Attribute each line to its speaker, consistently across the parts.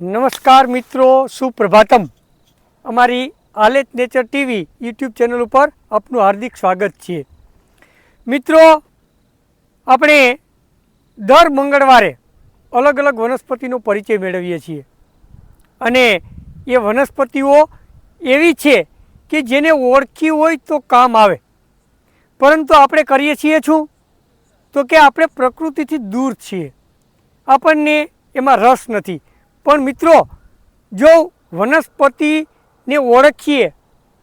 Speaker 1: નમસ્કાર મિત્રો, સુપ્રભાતમ. અમારી આલેચ નેચર ટીવી યુટ્યુબ ચેનલ ઉપર આપનું હાર્દિક સ્વાગત છે. મિત્રો, આપણે દર મંગળવારે અલગ અલગ વનસ્પતિનો પરિચય મેળવીએ છીએ અને એ વનસ્પતિઓ એવી છે કે જેને ઓળખી હોય તો કામ આવે, પરંતુ આપણે કરીએ છીએ શું તો કે આપણે પ્રકૃતિથી દૂર છીએ, આપણને એમાં રસ નથી. પણ મિત્રો, જો વનસ્પતિને ઓળખીએ,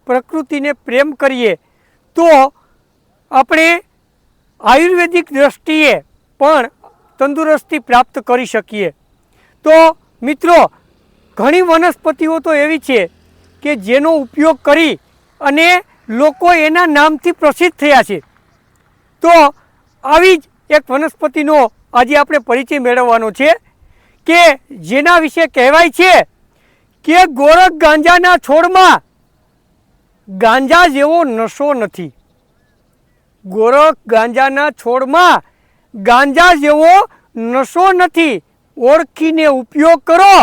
Speaker 1: પ્રકૃતિને પ્રેમ કરીએ તો આપણે આયુર્વેદિક દૃષ્ટિએ પણ તંદુરસ્તી પ્રાપ્ત કરી શકીએ. તો મિત્રો, ઘણી વનસ્પતિઓ તો એવી છે કે જેનો ઉપયોગ કરી અને લોકો એના નામથી પ્રસિદ્ધ થયા છે. તો આવી જ એક વનસ્પતિનો આજે આપણે પરિચય મેળવવાનો છે કે જેના વિશે કહેવાય છે કે ગોરખ ગાંજાના છોડમાં ગાંજા જેવો નશો નથી. ગોરખ ગાંજાના છોડમાં ગાંજા જેવો નશો નથી. ઓળખીને ઉપયોગ કરો,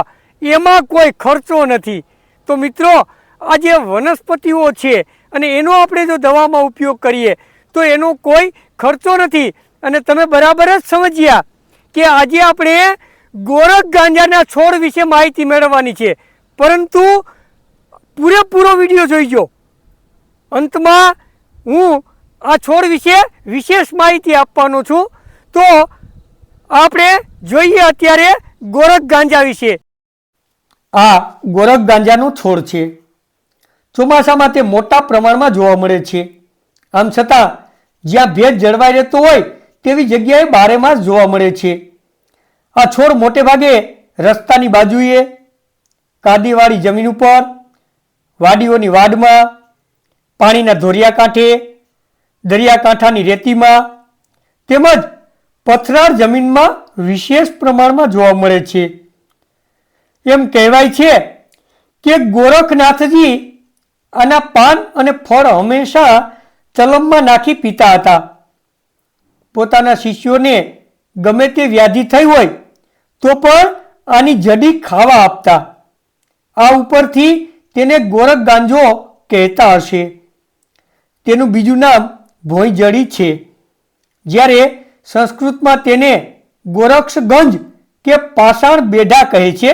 Speaker 1: એમાં કોઈ ખર્ચો નથી. તો મિત્રો, આ જે વનસ્પતિઓ છે અને એનો આપણે જો દવામાં ઉપયોગ કરીએ તો એનો કોઈ ખર્ચો નથી. અને તમે બરાબર જ સમજ્યા કે આજે આપણે ગોરખ ગાંજાના છોડ વિશે માહિતી મેળવવાની છે, પરંતુ પૂરેપૂરો વિડીયો જોઈજો. અંતમાં હું આ છોડ વિશે વિશેષ માહિતી આપવાનો છું. તો આપણે જોઈએ અત્યારે ગોરખ ગાંજા વિશે. આ ગોરખ ગાંજાનો છોડ છે. ચોમાસામાં તે મોટા પ્રમાણમાં જોવા મળે છે. આમ છતાં જ્યાં ભેજ જળવાઈ રહેતો હોય તેવી જગ્યાએ બારેમાસ જોવા મળે છે. આ છોડ મોટે ભાગે રસ્તાની બાજુએ, કાદીવાળી જમીન ઉપર, વાડીઓની વાડમાં, પાણીના ધોરિયા કાંઠે, દરિયાકાંઠાની રેતીમાં તેમજ પથરાળ જમીનમાં વિશેષ પ્રમાણમાં જોવા મળે છે. એમ કહેવાય છે કે ગોરખનાથજી આના પાન અને ફળ હંમેશા ચલમમાં નાખી પીતા હતા. પોતાના શિષ્યોને ગમે તે વ્યાધિ થઈ હોય તો પણ આની જડી ખાવા આપતા. આ ઉપરથી તેને ગોરખ ગાંજો કહેતા હશે. તેનું બીજું નામ ભોંયજડી છે, જ્યારે સંસ્કૃતમાં તેને ગોરક્ષગંજ કે પાષાણ બેઢા કહે છે.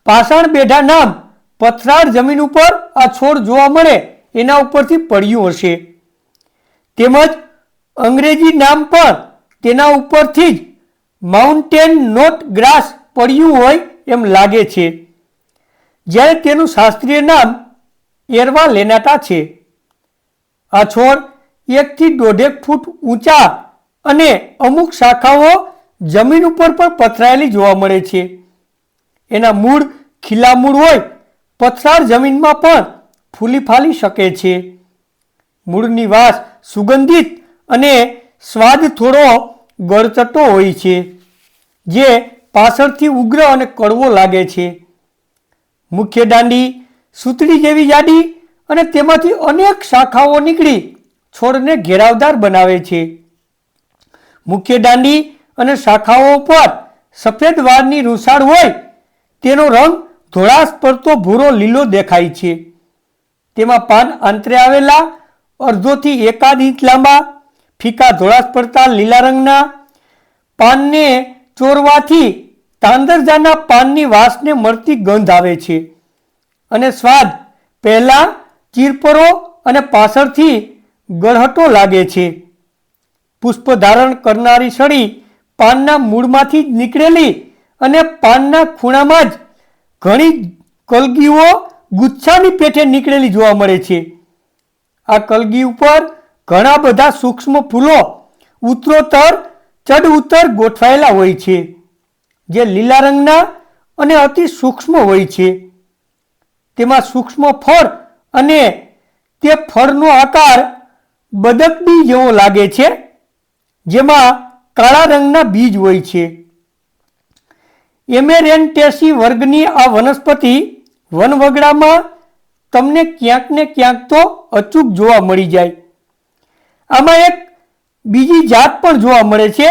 Speaker 1: પાષાણ બેઢા નામ પથરાળ જમીન ઉપર આ છોડ જોવા મળે એના ઉપરથી પડ્યું હશે. તેમજ અંગ્રેજી નામ પણ તેના ઉપરથી જ માઉન્ટેન નોટ ગ્રાસ પડ્યું હોય એમ લાગે છે, જ્યારે તેનું શાસ્ત્રીય નામ એરવા લેનાટા છે. આ છોડ 1 થી 1.5 ફૂટ ઊંચા અને અમુક શાખાઓ જમીન ઉપર પણ પથરાયેલી જોવા મળે છે. એના મૂળ ખીલા મૂળ હોય પથરાળ જમીનમાં પણ ફૂલી ફાલી શકે છે. મૂળની વાસ સુગંધિત અને સ્વાદ થોડો ગળચટ્ટો હોય છે, જે પાછળથી ઉગ્ર અને કડવો લાગે છે. મુખ્ય દાંડી સૂતળી જેવી જાડી અને તેમાંથી અનેક શાખાઓ નીકળી છોડને ઘેરાવદાર બનાવે છે. મુખ્ય દાંડી અને શાખાઓ પર સફેદ વાળની રૂંછાળ હોય તેનો રંગ ધોળાશ પડતો ભૂરો લીલો દેખાય છે. તેમાં પાન આંતરે આવેલા, અડધોથી 1 ઇંચ લાંબા, ફીકા ધોળાશ પડતા લીલા રંગના. પાનને ચોરવાથી તાંદરજાના પાનની વાસને મળતી ગંધ આવે છે અને સ્વાદ પહેલા ચીરપરો અને પાછળથી ગળહટો લાગે છે. પુષ્પ ધારણ કરનારી છડી પાનના મૂળમાંથી જ નીકળેલી અને પાનના ખૂણામાં જ ઘણી કલગીઓ ગુચ્છાની પેઠે નીકળેલી જોવા મળે છે. આ કલગી ઉપર ઘણા બધા સૂક્ષ્મ ફૂલો ઉત્તરોત્તર ચડ ઉત્તર ગોઠવાયેલા હોય છે, જે લીલા રંગના અને અતિ સૂક્ષ્મ હોય છે. તેમાં સૂક્ષ્મ ફળ અને તે ફળનો આકાર બદકડી જેવો લાગે છે, જેમાં કાળા રંગના બીજ હોય છે. એમેરેન્ટેસી વર્ગની આ વનસ્પતિ વનવગડામાં તમને ક્યાંક ને ક્યાંક તો અચૂક જોવા મળી જાય. આમાં એક બીજી જાત પણ જોવા મળે છે,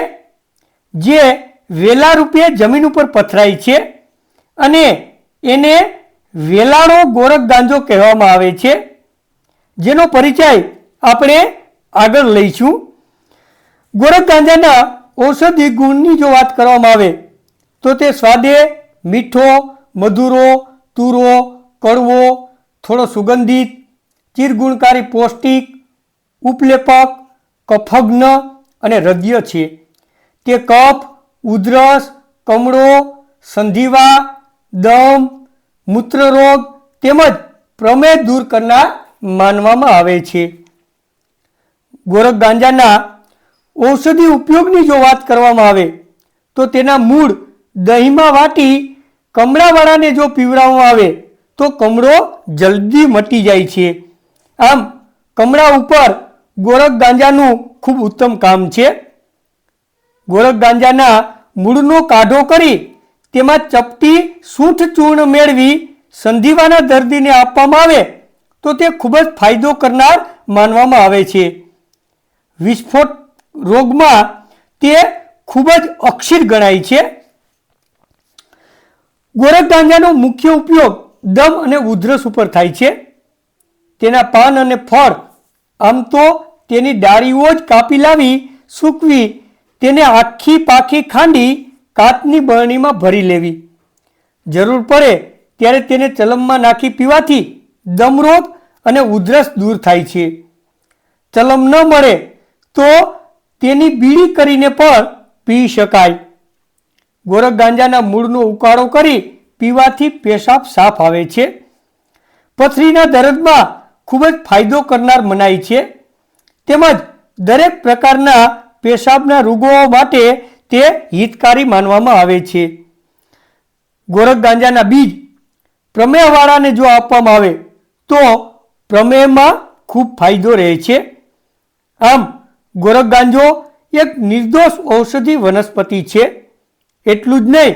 Speaker 1: જે વેલા રૂપે જમીન ઉપર પથરાય છે અને એને વેલાળો ગોરખ ગાંજો કહેવામાં આવે છે, જેનો પરિચય આપણે આગળ લઈશું. ગોરખ ગાંજાના ઔષધિ ગુણની જો વાત કરવામાં આવે તો તે સ્વાદે મીઠો, મધુરો, તુરો, કડવો, થોડો સુગંધિત, ચિરગુણકારી, પૌષ્ટિક, ઉપલેપક, કફગ્ન અને હૃદય છે. તે કફ, ઉધરસ, કમળો, સંધિવા, દમ, મૂત્રરોગ તેમજ પ્રમેહ દૂર કરનાર માનવામાં આવે છે. ગોરખ ગાંજાના ઔષધિ ઉપયોગની જો વાત કરવામાં આવે તો તેના મૂળ દહીંમાં વાટી કમળાવાળાને જો પીવડાવવામાં આવે તો કમળો જલ્દી મટી જાય છે. આમ કમળા ઉપર ગોરખ ગાંજાનું ખૂબ ઉત્તમ કામ છે. ગોરખ ગાંજાના મૂળનો કાઢો કરી તેમાં ચપટી સૂંઠ ચૂર્ણ મેળવી સંધિવાના દર્દીને આપવામાં આવે તો તે ખૂબ જ ફાયદો કરનાર માનવામાં આવે છે. વિસ્ફોટ રોગમાં તે ખૂબ જ અક્ષીર ગણાય છે. ગોરખ ગાંજાનો મુખ્ય ઉપયોગ દમ અને ઉધરસ ઉપર થાય છે. તેના પાન અને ફળ, આમ તો તેની ડાળીઓ જ કાપી લાવી સૂકવી તેને આખી પાખી ખાંડી કાચની બરણીમાં ભરી લેવી. જરૂર પડે ત્યારે તેને ચલમમાં નાખી પીવાથી દમરોગ અને ઉધરસ દૂર થાય છે. ચલમ ન મળે તો તેની બીડી કરીને પણ પી શકાય. ગોરખ ગાંજાના મૂળનો ઉકાળો કરી પીવાથી પેશાબ સાફ આવે છે. પથરીના દર્દમાં ખૂબ જ ફાયદો કરનાર મનાય છે. તેમજ દરેક પ્રકારના પેશાબના રોગો માટે તે હિતકારી માનવામાં આવે છે. ગોરખ ગાંજાના બીજ પ્રમેહવાળાને જો આપવામાં આવે તો પ્રમેહમાં ખૂબ ફાયદો રહે છે. આમ ગોરખ ગાંજો એક નિર્દોષ ઔષધિ વનસ્પતિ છે. એટલું જ નહીં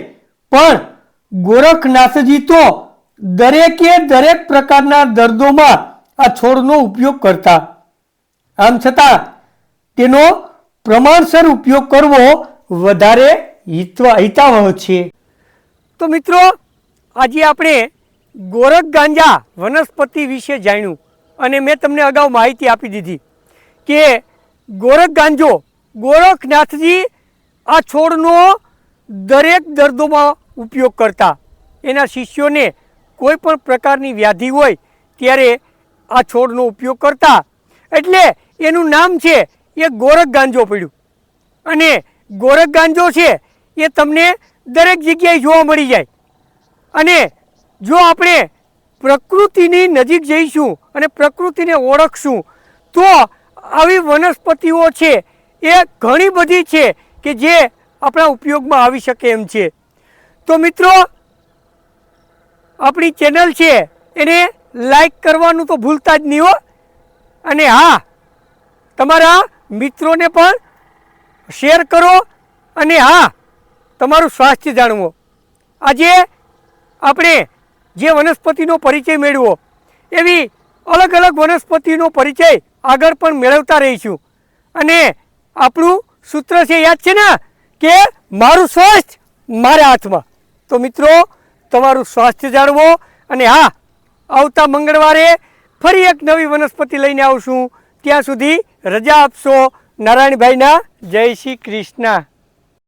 Speaker 1: પણ ગોરખનાથજી તો દરેકે દરેક પ્રકારના દર્દોમાં આ છોડનો ઉપયોગ કરતા. આમ છતાં તેનો પ્રમાણસર ઉપયોગ કરવો વધારે હિતાવહ છે. તો મિત્રો, આજે આપણે ગોરખ ગાંજા વનસ્પતિ વિશે જાણ્યું અને મેં તમને અગાઉ માહિતી આપી દીધી કે ગોરખ ગાંજો ગોરખનાથજી આ છોડનો દરેક દર્દોમાં ઉપયોગ કરતા. એના શિષ્યોને કોઈ પણ પ્રકારની વ્યાધિ હોય ત્યારે આ છોડનો ઉપયોગ કરતા. એટલે એનું નામ છે એ ગોરખ ગાંજો પડ્યું. અને ગોરખ ગાંજો છે એ તમને દરેક જગ્યાએ જોવા મળી જાય. અને જો આપણે પ્રકૃતિની નજીક જઈશું અને પ્રકૃતિને ઓળખશું તો આવી વનસ્પતિઓ છે એ ઘણી બધી છે કે જે આપણા ઉપયોગમાં આવી શકે એમ છે. તો મિત્રો, આપણી ચેનલ છે એને લાઈક કરવાનું તો ભૂલતા જ નહીં હો. અને હા, તમારા મિત્રોને પણ શેર કરો. અને હા, તમારું સ્વાસ્થ્ય જાણવો. આજે આપણે જે વનસ્પતિનો પરિચય મેળવો એવી અલગ અલગ વનસ્પતિનો પરિચય આગળ પણ મેળવતા રહીશું. અને આપણું સૂત્ર છે, યાદ છે ને, કે મારું સ્વાસ્થ્ય મારા હાથમાં. તો મિત્રો, તમારું સ્વાસ્થ્ય જાળવો. અને હા, આવતા મંગળવારે ફરી એક નવી વનસ્પતિ લઈને આવશું. ત્યાં સુધી રજા આપશો. નારાયણભાઈના જય શ્રી કૃષ્ણ.